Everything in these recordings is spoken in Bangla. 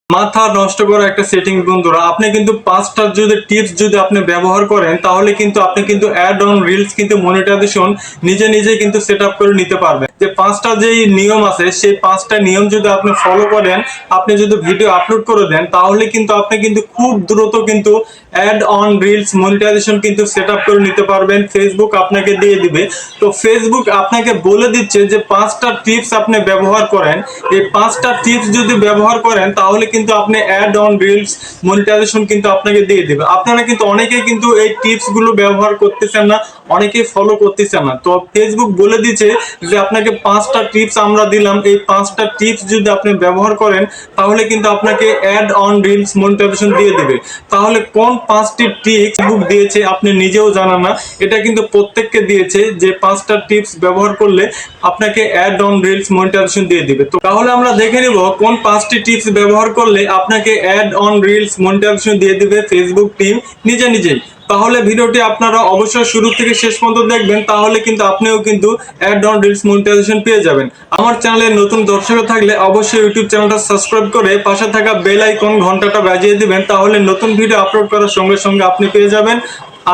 মাথা নষ্ট করা একটা সেটিং বন্ধুরা। আপনি কিন্তু 5টা যদি টিপস যদি আপনি ব্যবহার করেন তাহলে কিন্তু আপনি কিন্তু অ্যাড অন রিলস কিন্তু মনিটাইজেশন নিজে নিজেই কিন্তু সেট আপ করে নিতে পারবেন। যে 5টা যেই নিয়ম আছে সেই 5টা নিয়ম যদি আপনি ফলো করেন, আপনি যদি ভিডিও আপলোড করে দেন তাহলে কিন্তু আপনি কিন্তু খুব দ্রুত কিন্তু অ্যাড অন রিলস মনিটাইজেশন কিন্তু সেট আপ করে নিতে পারবেন। ফেসবুক আপনাকে দিয়ে দিবে। তো ফেসবুক আপনাকে বলে দিচ্ছে যে 5টা টিপস আপনি ব্যবহার করেন। এই 5টা টিপস যদি ব্যবহার করেন তাহলে কিন্তু আপনি অ্যাড অন রিলস মনিটাইজেশন কিন্তু আপনাকে দিয়ে দিবে। আপনারা কিন্তু অনেকেই কিন্তু এই টিপস গুলো ব্যবহার করতেছেন না, অনেকেই ফলো করতেছেন না। তো ফেসবুক বলে দিচ্ছে যে আপনাকে 5টা টিপস আমরা দিলাম, এই 5টা টিপস যদি আপনি ব্যবহার করেন তাহলে কিন্তু আপনাকে অ্যাড অন রিলস মনিটাইজেশন দিয়ে দিবে। তাহলে কোন 5টি টিপস ফেসবুক দিয়েছে আপনি নিজেও জানেন না, এটা কিন্তু প্রত্যেককে দিয়েছে যে 5টা টিপস ব্যবহার করলে আপনাকে অ্যাড অন রিলস মনিটাইজেশন দিয়ে দিবে। তো তাহলে আমরা দেখে নিব কোন 5টি টিপস ব্যবহার করলে আপনাকে অ্যাড অন রিলস মনিটাইজেশন দিয়ে দিবে ফেসবুক টিম নিজে নিজেই। তাহলে ভিডিওটি আপনারা অবশ্যই শুরু থেকে শেষ পর্যন্ত দেখবেন, তাহলে কিন্তু আপনিও কিন্তু অ্যাড অন রিলস মনিটাইজেশন পেয়ে যাবেন। আমার চ্যানেলে নতুন দর্শক থাকলে অবশ্যই ইউটিউব চ্যানেলটা সাবস্ক্রাইব করে পাশে থাকা বেল আইকন ঘন্টাটা বাজিয়ে দিবেন, তাহলে নতুন ভিডিও আপলোড করার সঙ্গে সঙ্গে আপনি পেয়ে যাবেন।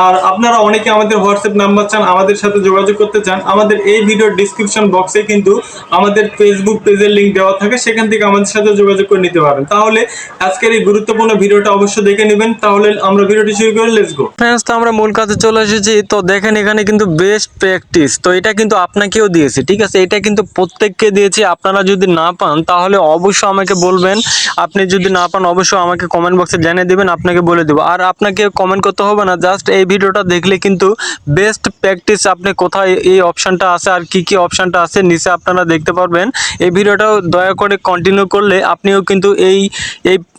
আর আপনারা অনেকে আমাদের হোয়াটসঅ্যাপ নাম্বার চান, আমাদের সাথে যোগাযোগ করতে চান, আমাদের এই ভিডিওর ডিসক্রিপশন বক্সে কিন্তু আমাদের ফেসবুক পেজের লিংক দেওয়া থাকে, সেখান থেকে আমাদের সাথে যোগাযোগ করে নিতে পারেন। তাহলে আজকের এই গুরুত্বপূর্ণ ভিডিওটা অবশ্যই দেখে নেবেন। তাহলে আমরা ভিডিওটি শুরু করে লেটস গো। ফ্রেন্ডস, তো আমরা মূল কাজে চলে এসেছি। তো দেখেন এখানে কিন্তু বেস্ট প্র্যাকটিস, তো এটা কিন্তু আপনাকেও দিয়েছি, ঠিক আছে? এটা কিন্তু প্রত্যেককে দিয়েছি। আপনারা যদি না পান তাহলে অবশ্যই আমাকে বলবেন। আপনি যদি না পান অবশ্যই আমাকে কমেন্ট বক্সে জানিয়ে দিবেন, আপনাকে বলে দেবো। আর আপনাকে কমেন্ট করতে হবে না, জাস্ট এই ভিডিওটা দেখলে কিন্তু বেস্ট প্র্যাকটিস আপনি কোথায় এই অপশানটা আছে আর কি কি অপশানটা আছে নিচে আপনারা দেখতে পারবেন। এই ভিডিওটাও দয়া করে কন্টিনিউ করলে আপনিও কিন্তু এই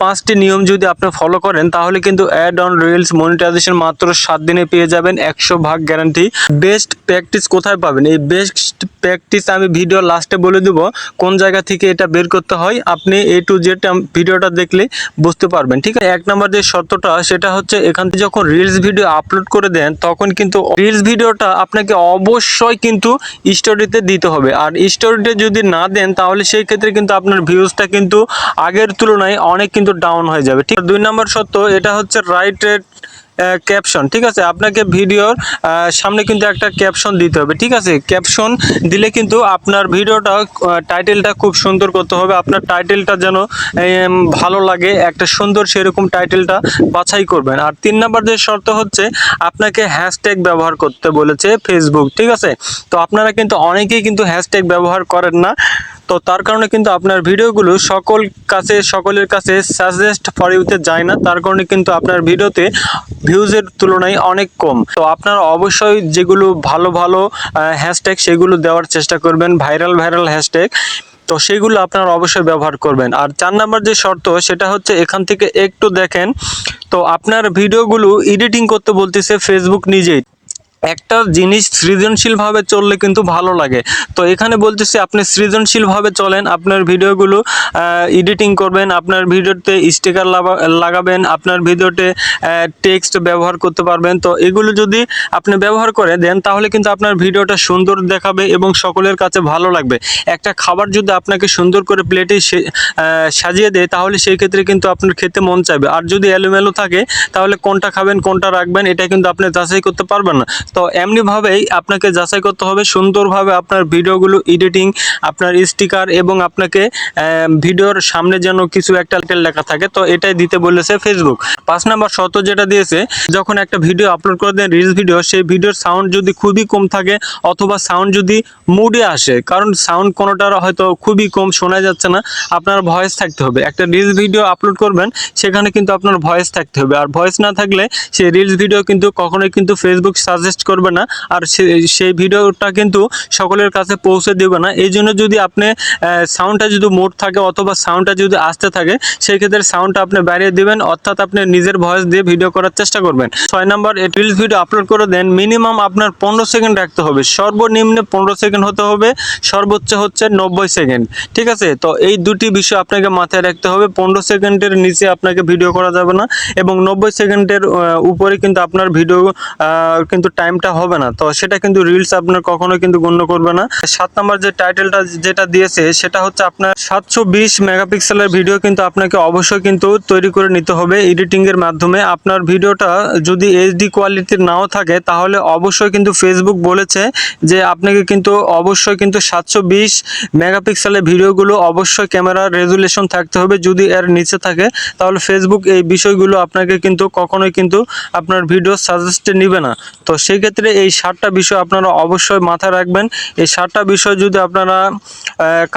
5টি নিয়ম যদি আপনি ফলো করেন তাহলে কিন্তু অ্যাড অন রিলস মনিটাইজেশন মাত্র 7 দিনে পেয়ে যাবেন, 100% গ্যারান্টি। বেস্ট প্র্যাকটিস কোথায় পাবেন? এই বেস্ট প্র্যাকটিস আমি ভিডিও লাস্টে বলে দেবো কোন জায়গা থেকে এটা বের করতে হয়। আপনি A to Z ভিডিওটা দেখলে বুঝতে পারবেন, ঠিক আছে? 1 নম্বর যে শর্তটা সেটা হচ্ছে, এখান থেকে যখন রিলস ভিডিও আপলোড করে দেন তখন কিন্তু রিলস ভিডিওটা আপনাকে অবশ্যই কিন্তু স্টোরিতে দিতে হবে। আর স্টোরিতে যদি না দেন তাহলে সেই ক্ষেত্রে কিন্তু আপনার ভিউজটা কিন্তু আগের তুলনায় অনেক কিন্তু ডাউন হয়ে যাবে, ঠিক? 2 নম্বর শর্ত এটা হচ্ছে রাইট ক্যাপশন, ঠিক আছে? আপনাকে ভিডিওর সামনে কিন্তু একটা ক্যাপশন দিতে হবে, ঠিক আছে? ক্যাপশন দিলে কিন্তু আপনার ভিডিওটা টাইটেলটা খুব সুন্দর করতে হবে। আপনার টাইটেলটা যেন ভালো লাগে, একটা সুন্দর সেরকম টাইটেলটা বাছাই করবেন। আর 3 নম্বর যে শর্ত হচ্ছে, আপনাকে হ্যাশট্যাগ ব্যবহার করতে বলেছে ফেসবুক, ঠিক আছে? তো আপনারা কিন্তু অনেকেই কিন্তু হ্যাশট্যাগ ব্যবহার করেন না, তো তার কারণে কিন্তু আপনার ভিডিওগুলো সকলের কাছে সাজেস্ট ফর ইউতে যায় না, তার কারণে কিন্তু আপনার ভিডিওতে ভিউজের তুলনায় অনেক কম। তো আপনারা অবশ্যই যেগুলো ভালো ভালো হ্যাশট্যাগ সেগুলো দেওয়ার চেষ্টা করবেন, ভাইরাল হ্যাশট্যাগ, তো সেগুলো আপনারা অবশ্যই ব্যবহার করবেন। আর 4 নম্বর যে শর্ত সেটা হচ্ছে, এখান থেকে একটু দেখেন, তো আপনার ভিডিওগুলো এডিটিং করতে বলতেছে ফেসবুক নিজেই। একটা জিনিস সৃজনশীলভাবে চললে কিন্তু ভালো লাগে। তো এখানে বলতেছি আপনি সৃজনশীলভাবে চলেন, আপনার ভিডিওগুলো এডিটিং করবেন, আপনার ভিডিওতে স্টিকার লাগাবেন, আপনার ভিডিওতে টেক্সট ব্যবহার করতে পারবেন। তো এগুলো যদি আপনি ব্যবহার করে দেন তাহলে কিন্তু আপনার ভিডিওটা সুন্দর দেখাবে এবং সকলের কাছে ভালো লাগবে। একটা খাবার যদি আপনাকে সুন্দর করে প্লেটে সাজিয়ে দেয় তাহলে সেই ক্ষেত্রে কিন্তু আপনার খেতে মন চাইবে। আর যদি এলোমেলো থাকে তাহলে কোনটা খাবেন কোনটা রাখবেন এটা কিন্তু আপনি যাচাই করতে পারবেন না। তো এমনিভাবেই আপনাকে যাচাই করতে হবে সুন্দরভাবে আপনার ভিডিওগুলো এডিটিং, আপনার স্টিকার এবং আপনাকে ভিডিওর সামনে যেন কিছু একটা লেখা থাকে, তো এটাই দিতে বলেছে ফেসবুক। 5 নম্বর শর্ত যেটা দিয়েছে, যখন একটা ভিডিও আপলোড করে দেন রিলস ভিডিও, সেই ভিডিওর সাউন্ড যদি খুবই কম থাকে অথবা সাউন্ড যদি মুডে আসে, কারণ সাউন্ড কোনোটার হয়তো খুবই কম শোনা যাচ্ছে না, আপনার ভয়েস থাকতে হবে। একটা রিলস ভিডিও আপলোড করবেন সেখানে কিন্তু আপনার ভয়েস থাকতে হবে, আর ভয়েস না থাকলে সেই রিলস ভিডিও কিন্তু কখনোই কিন্তু ফেসবুক সাজেস্ট করবে না, আর সেই ভিডিওটা কিন্তু সকলের কাছে পৌঁছে দেবে না। এই জন্য যদি আপনি সাউন্ডটা যদি মোড থাকে অথবা সাউন্ডটা যদি আসতে থাকে সেই ক্ষেত্রে সাউন্ডটা আপনি বাড়িয়ে দিবেন, অর্থাৎ আপনি নিজের ভয়েস দিয়ে ভিডিও করার চেষ্টা করবেন। 6 নম্বর, রিলস ভিডিও আপলোড করে দেন মিনিমাম আপনার 15 সেকেন্ড রাখতে হবে, সর্বনিম্ন 15 সেকেন্ড হতে হবে, সর্বোচ্চ হচ্ছে 90 সেকেন্ড, ঠিক আছে? তো এই দুটি বিষয় আপনাকে মাথায় রাখতে হবে। 15 সেকেন্ডের নিচে আপনাকে ভিডিও করা যাবে না এবং 90 সেকেন্ডের উপরে কিন্তু আপনার ভিডিও কিন্তু টাইম টাইমটা হবে না, তো সেটা কিন্তু রিলস আপনার কখনো কিন্তু গণ্য করবে না। 7 নাম্বার যে টাইটেলটা যেটা দিয়েছে সেটা হচ্ছে আপনার 720 মেগাপিক্সেলের ভিডিও কিন্তু আপনাকে অবশ্যই কিন্তু তৈরি করে নিতে হবে এডিটিং এর মাধ্যমে। আপনার ভিডিওটা যদি এইচডি কোয়ালিটির নাও থাকে তাহলে অবশ্যই কিন্তু ফেসবুক বলেছে যে আপনাকে কিন্তু অবশ্যই কিন্তু 720 মেগাপিক্সেলের ভিডিওগুলো অবশ্যই ক্যামেরার রেজুলেশন থাকতে হবে। যদি এর নিচে থাকে তাহলে ফেসবুক এই বিষয়গুলো আপনাকে কিন্তু কখনোই কিন্তু আপনার ভিডিও সাজেস্টে নেবে না। তো সেই ক্ষেত্রে এই 7টা বিষয় আপনারা অবশ্যই মাথায় রাখবেন। এই 7টা বিষয় যদি আপনারা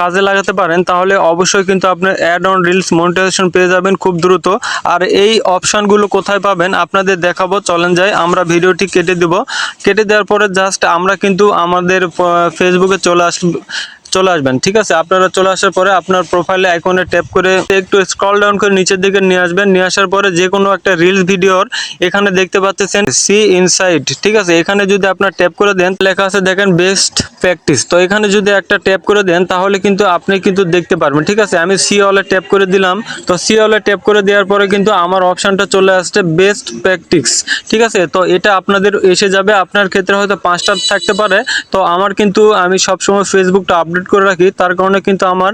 কাজে লাগাতে পারেন তাহলে অবশ্যই কিন্তু আপনার অ্যাড অন রিলস মনিটাইজেশন পেয়ে যাবেন খুব দ্রুত। আর এই অপশানগুলো কোথায় পাবেন আপনাদের দেখাবো, চলেন যাই। আমরা ভিডিওটি কেটে দেব, কেটে দেওয়ার পরে জাস্ট আমরা কিন্তু আমাদের ফেসবুকে চলে আসবেন, ঠিক আছে। আপনারা চলে আসার পরে আপনার প্রোফাইলে আইকনে ট্যাপ করে একটু স্ক্রল ডাউন করে নিচের দিকে নিয়ে আসবেন। নিয়ে আসার পরে যে কোনো একটা রিলস ভিডিওর এখানে দেখতে পাচ্ছেন সি ইনসাইড, ঠিক আছে। এখানে যদি আপনার ট্যাপ করে দেন লেখা আছে দেখেন বেস্ট প্র্যাকটিস। তো এখানে যদি একটা ট্যাপ করে দেন তাহলে কিন্তু আপনি কিন্তু দেখতে পারবেন, ঠিক আছে। আমি সি অলে ট্যাপ করে দিলাম। তো সি অলে ট্যাপ করে দেওয়ার পরে কিন্তু আমার অপশানটা চলে আসছে বেস্ট প্র্যাকটিস, ঠিক আছে। তো এটা আপনাদের এসে যাবে, আপনার ক্ষেত্রে হয়তো 5টা থাকতে পারে। তো আমার কিন্তু আমি সবসময় ফেসবুকটা আপডেট করে রাখি, তার কারণে কিন্তু আমার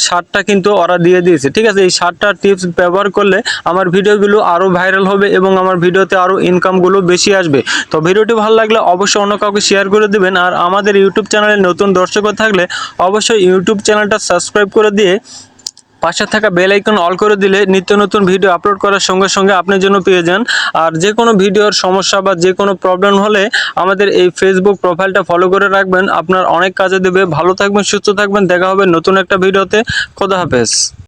7টা কিন্তু ওরা দিয়ে দিয়েছে, ঠিক আছে। এই 7টা টিপস ব্যবহার করলে আমার ভিডিওগুলো আরও ভাইরাল হবে এবং আমার ভিডিওতে আরও ইনকামগুলো বেশি আসবে। তো ভিডিওটি ভালো লাগলে অবশ্যই অন্য কাউকে শেয়ার করে দেবেন। আর আমাদের ইউটিউব চ্যানেলে নতুন দর্শক থাকলে অবশ্যই ইউটিউব চ্যানেলটা সাবস্ক্রাইব করে দিয়ে পাশে থাকা বেল আইকন অল করে দিলে নিত্য নতুন ভিডিও আপলোড করার সঙ্গে সঙ্গে আপনি যেন পেয়ে যান। আর যে কোনো ভিডিওর সমস্যা বা যে কোনো প্রবলেম হলে আমাদের এই ফেসবুক প্রোফাইলটা ফলো করে রাখবেন, আপনার অনেক কাজে দেবে। ভালো থাকবেন, সুস্থ থাকবেন, দেখা হবে নতুন একটা ভিডিওতে। খোদা হাফেজ।